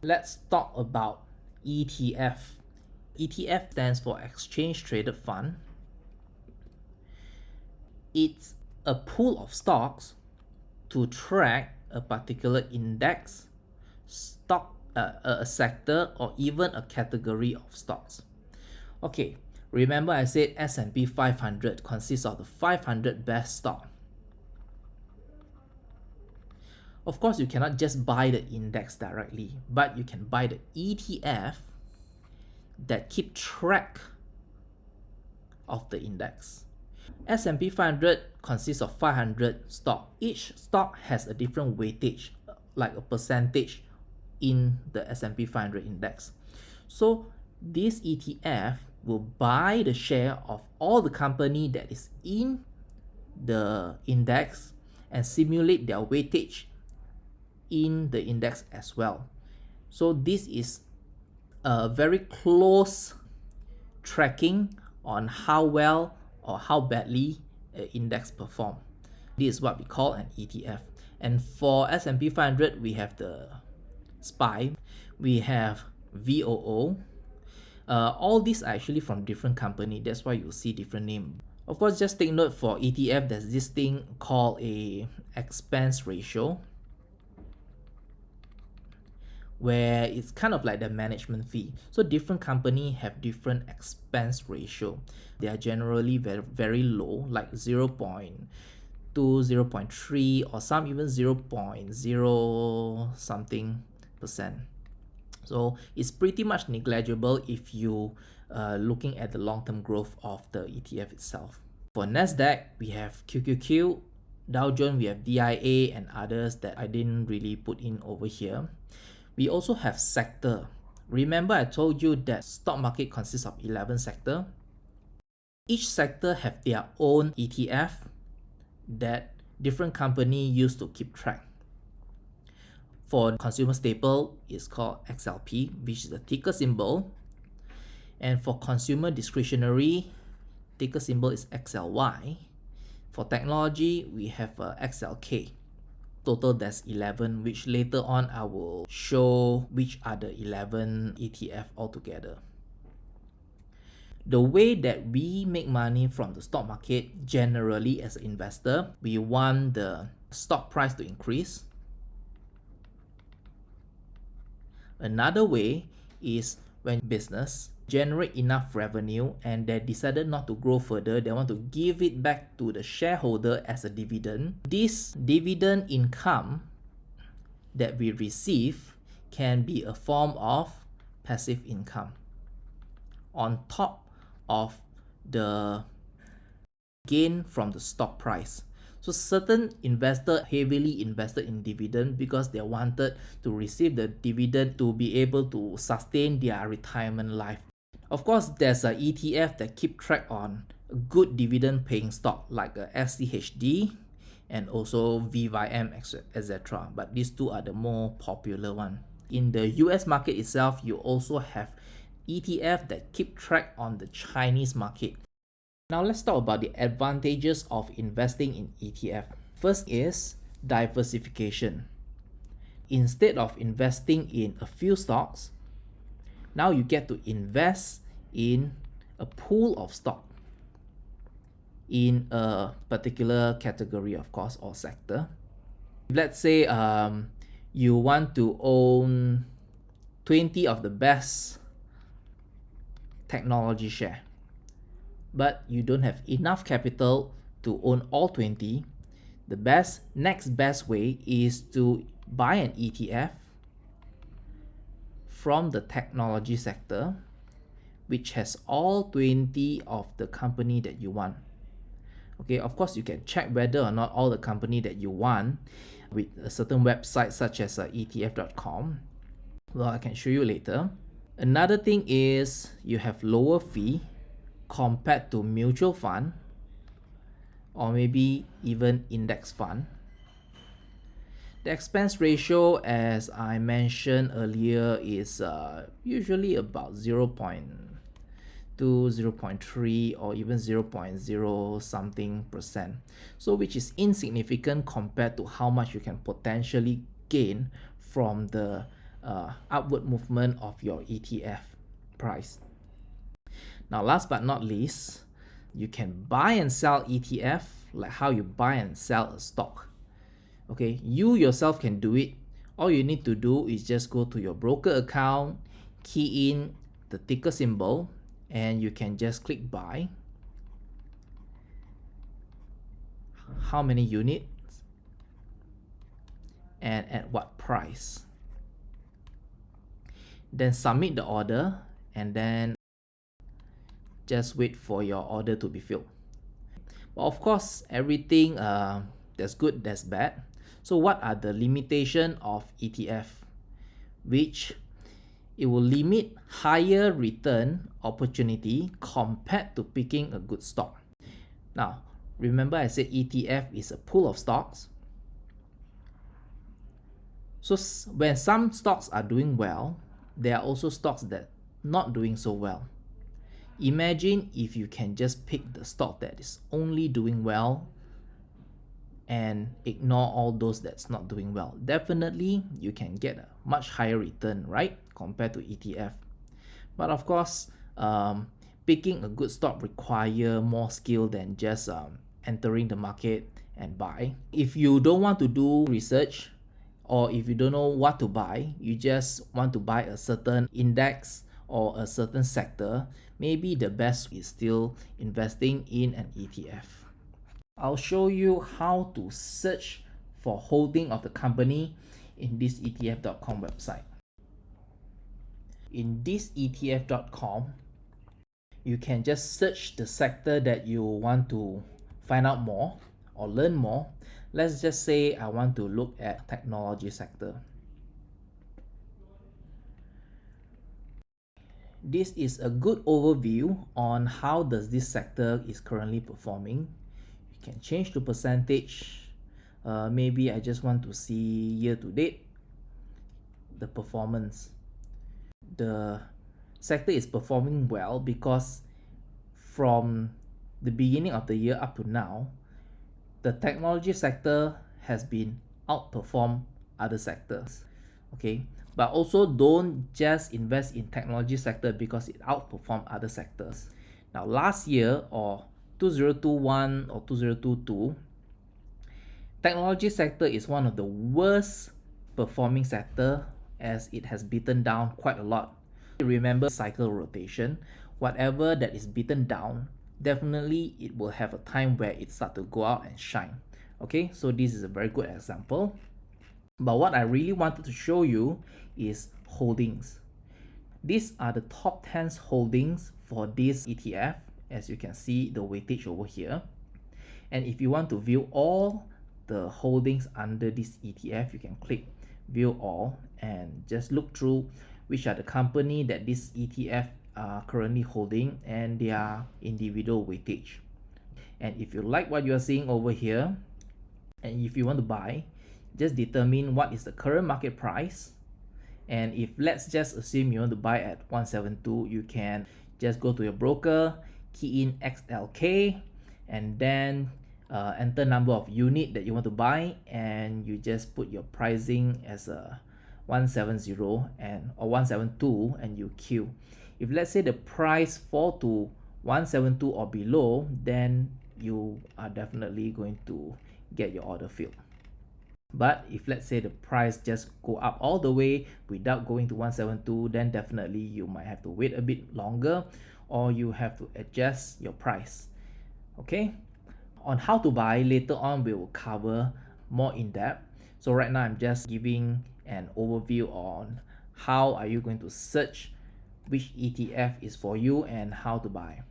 Let's talk about ETF. ETF stands for Exchange Traded Fund. It's a pool of stocks to track a particular index, stock, a sector, or even a category of stocks. Okay, remember I said S&P 500 consists of the 500 best stock. Of course, you cannot just buy the index directly, but you can buy the ETF that keep track of the index. S&P 500 consists of 500 stock. Each stock has a different weightage, like a percentage in the S&P 500 index. So this ETF will buy the share of all the company that is in the index and simulate their weightage in the index as well. So this is a very close tracking on how well or how badly an index perform. This is what we call an ETF. And for S&P 500, we have the SPY, we have VOO. All these are actually from different company. That's why you see different name. Of course, just take note for ETF, there's this thing called a expense ratio, where it's kind of like the management fee. So different company have different expense ratio. They are generally very, very low, like 0.2, 0.3, or some even 0.0 something percent. So it's pretty much negligible if you looking at the long-term growth of the ETF itself. For Nasdaq, we have QQQ, Dow Jones, we have DIA, and others that I didn't really put in over here. We also have sector. Remember I told you that stock market consists of 11 sector. Each sector have their own ETF that different company use to keep track. For consumer staple, it's called XLP, which is the ticker symbol. And for consumer discretionary, ticker symbol is XLY. For technology, we have XLK. Total there's 11, which later on I will show which are the 11 ETF altogether. The way that we make money from the stock market, generally as an investor, we want the stock price to increase. Another way is when business generate enough revenue and they decided not to grow further, they want to give it back to the shareholder as a dividend. This dividend income that we receive can be a form of passive income on top of the gain from the stock price. So certain investors heavily invested in dividend because they wanted to receive the dividend to be able to sustain their retirement life. Of course, there's an ETF that keep track on good dividend paying stock like a SCHD and also VYM, etc. But these two are the more popular one. In the US market itself, you also have ETF that keep track on the Chinese market. Now let's talk about the advantages of investing in ETF. First is diversification. Instead of investing in a few stocks, now you get to invest in a pool of stock in a particular category, of course, or sector. Let's say you want to own 20 of the best technology share, but you don't have enough capital to own all 20. The next best way is to buy an ETF from the technology sector, which has all 20 of the company that you want. Okay, of course, you can check whether or not all the company that you want with a certain website such as ETF.com. Well, I can show you later. Another thing is you have lower fee compared to mutual fund or maybe even index fund. The expense ratio, as I mentioned earlier, is usually about 0.2, 0.3, or even 0.0 something percent. So which is insignificant compared to how much you can potentially gain from the upward movement of your ETF price. Now, last but not least, you can buy and sell ETF like how you buy and sell a stock. Okay, you yourself can do it. All you need to do is just go to your broker account, key in the ticker symbol, and you can just click buy. How many units and at what price. Then submit the order and then just wait for your order to be filled. But of course, everything that's good, that's bad. So what are the limitation of ETF? Which it will limit higher return opportunity compared to picking a good stock. Now, remember I said ETF is a pool of stocks. So when some stocks are doing well, there are also stocks that not doing so well. Imagine if you can just pick the stock that is only doing well and ignore all those that's not doing well. Definitely you can get a much higher return, right, compared to ETF. But of course, picking a good stock require more skill than just entering the market and buy. If you don't want to do research, or if you don't know what to buy, you just want to buy a certain index or a certain sector, maybe the best is still investing in an ETF. I'll show you how to search for holding of the company in this ETF.com website. In this ETF.com, you can just search the sector that you want to find out more or learn more. Let's just say I want to look at technology sector. This is a good overview on how does this sector is currently performing. You can change to percentage. Maybe I just want to see year to date, the performance. The sector is performing well because from the beginning of the year up to now, the technology sector has been outperform other sectors. Okay, but also don't just invest in technology sector because it outperformed other sectors. Now last year, or 2021 or 2022, technology sector is one of the worst performing sector as it has beaten down quite a lot. Remember cycle rotation, whatever that is beaten down, definitely it will have a time where it start to go out and shine. Okay, so this is a very good example. But what I really wanted to show you is holdings. These are the top 10 holdings for this ETF. As you can see the weightage over here. And if you want to view all the holdings under this ETF, you can click view all and just look through which are the company that this ETF are currently holding and their individual weightage. And if you like what you are seeing over here, and if you want to buy, just determine what is the current market price. And if let's just assume you want to buy at 172, you can just go to your broker, key in XLK, and then enter number of unit that you want to buy, and you just put your pricing as a 170 and or 172 and you queue. If let's say the price fall to 172 or below, then you are definitely going to get your order filled. But if let's say the price just go up all the way without going to 172, then definitely you might have to wait a bit longer or you have to adjust your price. Okay, on how to buy later on we will cover more in depth. So right now I'm just giving an overview on how are you going to search which ETF is for you and how to buy.